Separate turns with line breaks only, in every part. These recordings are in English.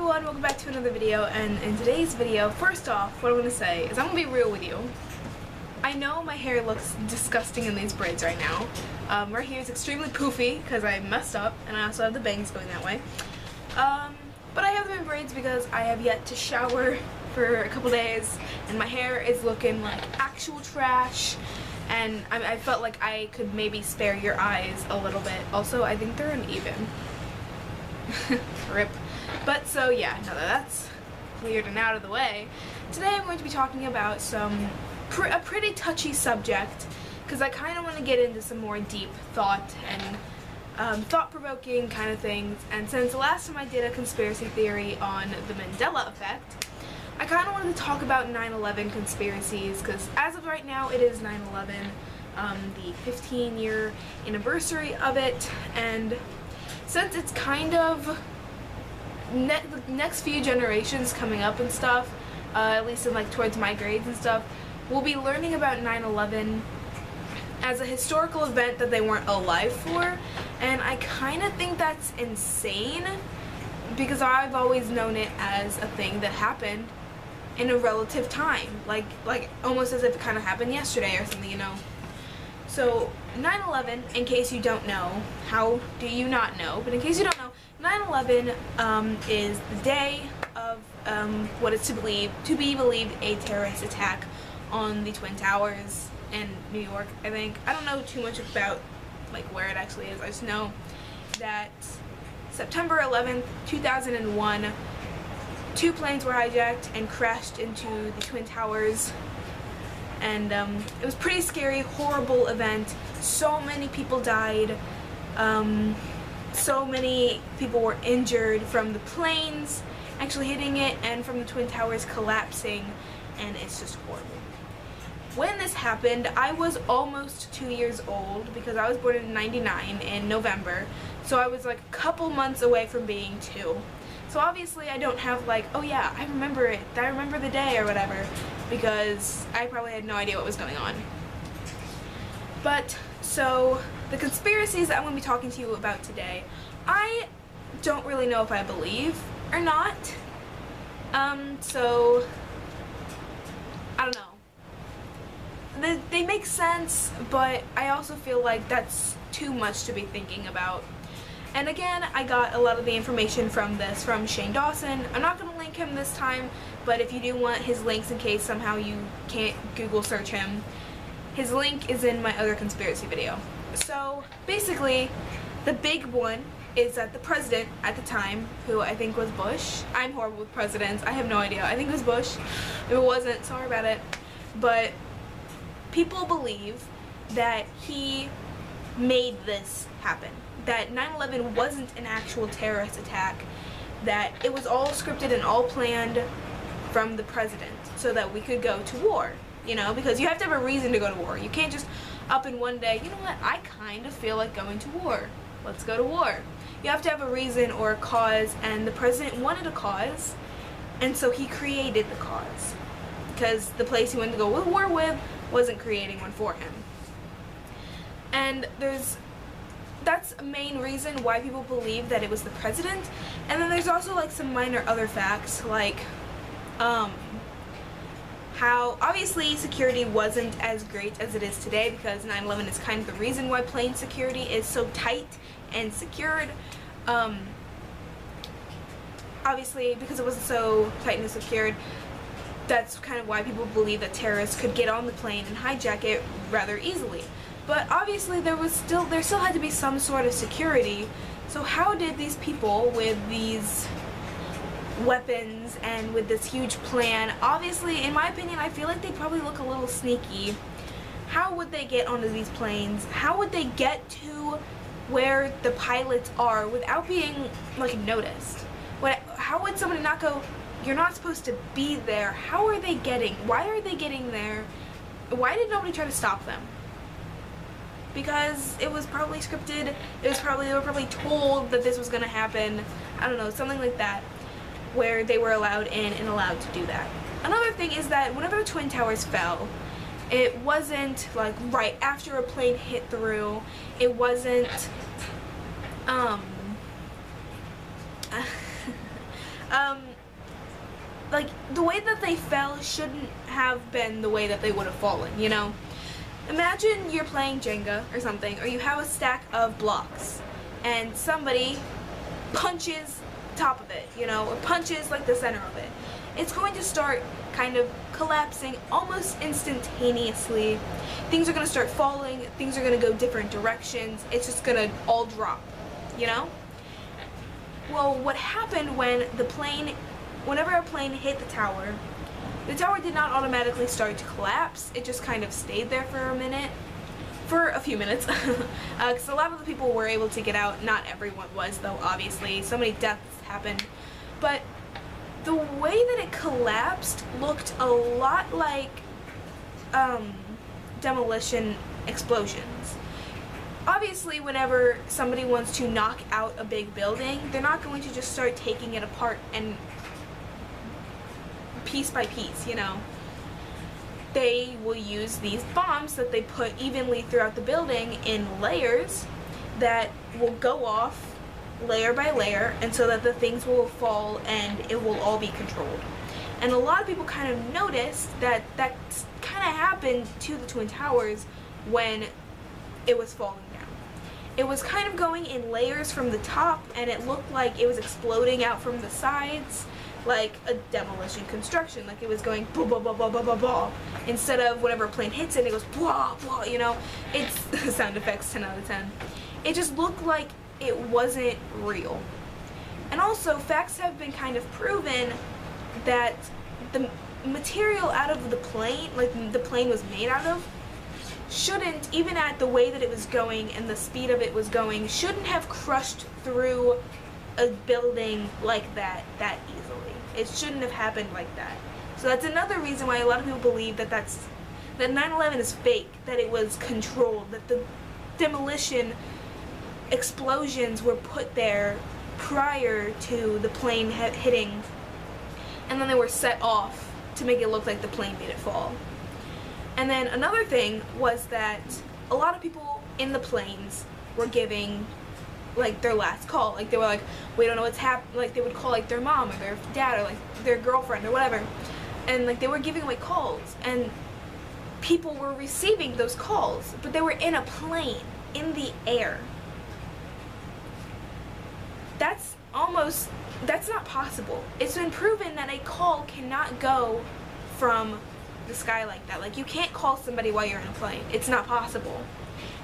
everyone, welcome back to another video. And in today's video, first off, what I'm going to say is I'm going to be real with you. I know my hair looks disgusting in these braids right now. Right here is extremely poofy because I messed up, and I also have the bangs going that way. But I have them in braids because I have yet to shower for a couple days, and my hair is looking like actual trash. And I felt like I could maybe spare your eyes a little bit. Also, I think they're uneven. Rip. But so yeah, now that that's cleared and out of the way, today I'm going to be talking about a pretty touchy subject, because I kind of want to get into some more deep thought and thought-provoking kind of things. And since the last time I did a conspiracy theory on the Mandela effect, I kind of wanted to talk about 9/11 conspiracies, because as of right now it is 9/11, the 15-year anniversary of it, and since it's kind of the next few generations coming up and stuff, at least in like towards my grades and stuff, we'll be learning about 9/11 as a historical event that they weren't alive for, and I kind of think that's insane, because I've always known it as a thing that happened in a relative time, like almost as if it kind of happened yesterday or something, you know. So 9/11, in case you don't know, how do you not know, but in case you don't know, 9/11 is the day of what is to be believed a terrorist attack on the Twin Towers in New York, I think. I don't know too much about like where it actually is. I just know that September 11th, 2001, 2 planes were hijacked and crashed into the Twin Towers. And it was pretty scary, horrible event. So many people died. So many people were injured from the planes actually hitting it and from the Twin Towers collapsing, and it's just horrible. When this happened, I was almost 2 years old, because I was born in '99 in November, so I was like a couple months away from being 2. So obviously I don't have like, oh yeah, I remember it, I remember the day or whatever, because I probably had no idea what was going on. But, so, the conspiracies that I'm going to be talking to you about today, I don't really know if I believe or not. So, I don't know. They make sense, but I also feel like that's too much to be thinking about. And again, I got a lot of the information from Shane Dawson. I'm not going to link him this time, but if you do want his links in case somehow you can't Google search him, his link is in my other conspiracy video. So basically, the big one is that the president at the time, who I think was Bush, I'm horrible with presidents, I have no idea, I think it was Bush. If it wasn't, sorry about it. But people believe that he made this happen. That 9/11 wasn't an actual terrorist attack, that it was all scripted and all planned from the president so that we could go to war, you know, because you have to have a reason to go to war. You can't just up in one day, you know what, I kind of feel like going to war. Let's go to war. You have to have a reason or a cause, and the president wanted a cause, and so he created the cause, because the place he wanted to go to war with wasn't creating one for him. And that's a main reason why people believe that it was the president. And then there's also like some minor other facts, like how obviously security wasn't as great as it is today, because 9/11 is kind of the reason why plane security is so tight and secured. Obviously, because it wasn't so tight and secured, that's kind of why people believe that terrorists could get on the plane and hijack it rather easily. But obviously there still had to be some sort of security. So how did these people with these weapons and with this huge plan, obviously in my opinion I feel like they probably look a little sneaky, how would they get onto these planes? How would they get to where the pilots are without being like noticed? How would somebody not go, you're not supposed to be there? How are they getting? Why are they getting there? Why did nobody try to stop them? Because it was probably scripted. They were probably told that this was gonna happen. I don't know, something like that, where they were allowed in and allowed to do that. Another thing is that whenever the Twin Towers fell, it wasn't like right after a plane hit through. It wasn't Like, the way that they fell shouldn't have been the way that they would have fallen, you know? Imagine you're playing Jenga or something, or you have a stack of blocks, and somebody punches top of it, you know, or punches like the center of it. It's going to start kind of collapsing almost instantaneously. Things are going to start falling, things are going to go different directions, it's just going to all drop, you know? Well, what happened when whenever a plane hit the tower did not automatically start to collapse. It just kind of stayed there for a few minutes, because a lot of the people were able to get out. Not everyone was, though, obviously. So many deaths happened. But the way that it collapsed looked a lot like demolition explosions. Obviously, whenever somebody wants to knock out a big building, they're not going to just start taking it apart and piece by piece, you know. They will use these bombs that they put evenly throughout the building in layers that will go off layer by layer, and so that the things will fall and it will all be controlled. And a lot of people kind of noticed that that kind of happened to the Twin Towers when it was falling down. It was kind of going in layers from the top, and it looked like it was exploding out from the sides, like a demolition construction, like it was going blah blah blah blah blah blah blah, instead of whenever a plane hits it, it goes blah blah, you know. It's sound effects 10 out of 10. It just looked like it wasn't real. And also, facts have been kind of proven that the material out of the plane, like the plane was made out of, shouldn't, even at the way that it was going and the speed of it was going, shouldn't have crushed through a building like that easily. It shouldn't have happened like that. So that's another reason why a lot of people believe that 9/11 is fake, that it was controlled, that the demolition explosions were put there prior to the plane hitting, and then they were set off to make it look like the plane made it fall. And then another thing was that a lot of people in the planes were giving like their last call. Like they were like, we don't know what's happening. Like they would call like their mom or their dad or like their girlfriend or whatever, and like they were giving away calls, and people were receiving those calls, but they were in a plane in the air. That's not possible. It's been proven that a call cannot go from the sky like that. Like you can't call somebody while you're in a plane. It's not possible.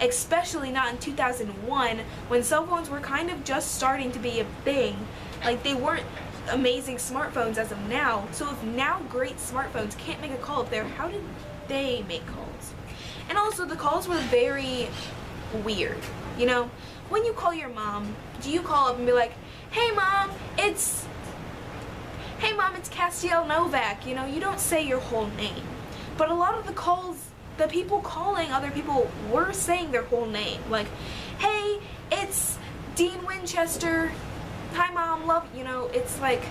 Especially not in 2001, when cell phones were kind of just starting to be a thing. Like they weren't amazing smartphones as of now. So if now great smartphones can't make a call up there, how did they make calls? And also the calls were very weird. You know, when you call your mom, do you call up and be like, hey mom, it's Castiel Novak? You know, you don't say your whole name. But a lot of the calls, the people calling other people were saying their whole name. Like, hey, it's Dean Winchester. Hi mom, love, you know. It's like,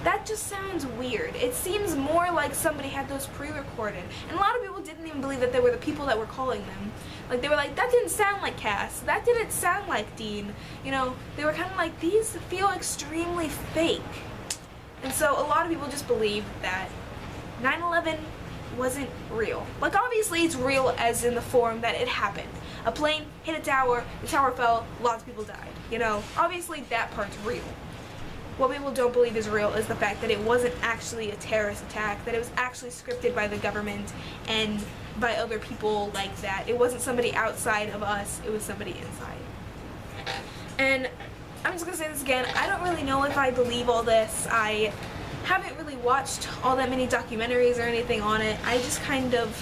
that just sounds weird. It seems more like somebody had those pre-recorded. And a lot of people didn't even believe that they were the people that were calling them. Like, they were like, that didn't sound like Cass. That didn't sound like Dean. You know, they were kind of like, these feel extremely fake. And so a lot of people just believe that 9/11 wasn't real. Like, obviously it's real as in the form that it happened. A plane hit a tower, the tower fell, lots of people died. You know, obviously that part's real. What people don't believe is real is the fact that it wasn't actually a terrorist attack, that it was actually scripted by the government and by other people like that. It wasn't somebody outside of us, it was somebody inside. And I'm just gonna say this again, I don't really know if I believe all this. I haven't really watched all that many documentaries or anything on it. I just kind of,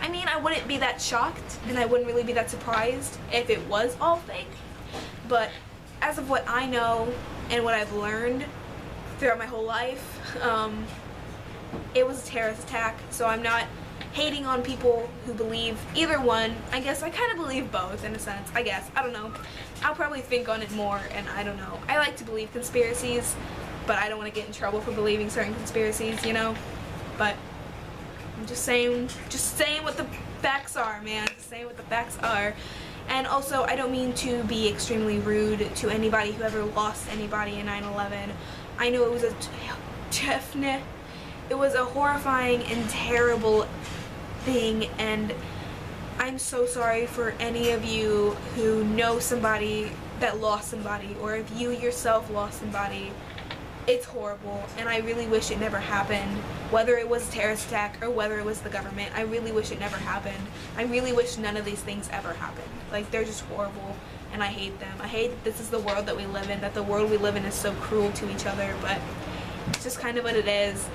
I mean, I wouldn't be that shocked and I wouldn't really be that surprised if it was all fake. But as of what I know and what I've learned throughout my whole life, it was a terrorist attack. So I'm not hating on people who believe either one. I guess I kind of believe both in a sense, I guess. I don't know. I'll probably think on it more, and I don't know. I like to believe conspiracies, but I don't want to get in trouble for believing certain conspiracies, you know? But I'm just saying what the facts are, man. Just saying what the facts are. And also, I don't mean to be extremely rude to anybody who ever lost anybody in 9/11. I know it was it was a horrifying and terrible thing, and I'm so sorry for any of you who know somebody that lost somebody, or if you yourself lost somebody. It's horrible, and I really wish it never happened. Whether it was a terrorist attack or whether it was the government, I really wish it never happened. I really wish none of these things ever happened. Like, they're just horrible, and I hate them. I hate that this is the world that we live in, that the world we live in is so cruel to each other, but it's just kind of what it is.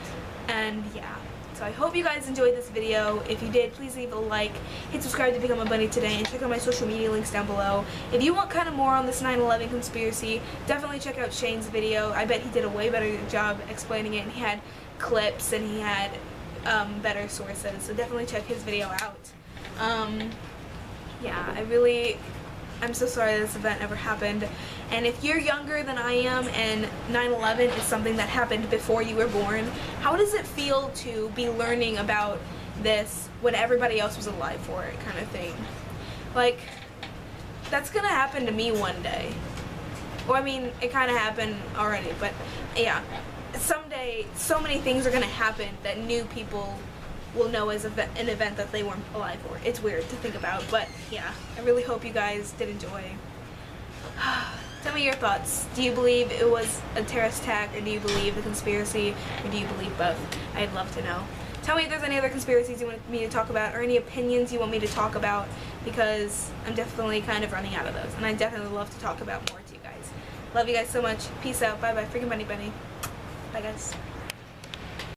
And yeah, so I hope you guys enjoyed this video. If you did, please leave a like, hit subscribe to become a bunny today, and check out my social media links down below. If you want kind of more on this 9/11 conspiracy, definitely check out Shane's video. I bet he did a way better job explaining it, and he had clips and he had better sources, so definitely check his video out. Yeah, I'm so sorry this event ever happened. And if you're younger than I am and 9/11 is something that happened before you were born, how does it feel to be learning about this when everybody else was alive for it, kind of thing? Like, that's gonna happen to me one day. Well, I mean, it kind of happened already, but yeah. Someday, so many things are gonna happen that new people will know as an event that they weren't alive for. It's weird to think about, but yeah, I really hope you guys did enjoy. Tell me your thoughts. Do you believe it was a terrorist attack, or do you believe the conspiracy, or do you believe both? I'd love to know. Tell me if there's any other conspiracies you want me to talk about, or any opinions you want me to talk about, because I'm definitely kind of running out of those, and I definitely love to talk about more to you guys. Love you guys so much. Peace out. Bye bye. Freaking bunny bunny. Bye guys.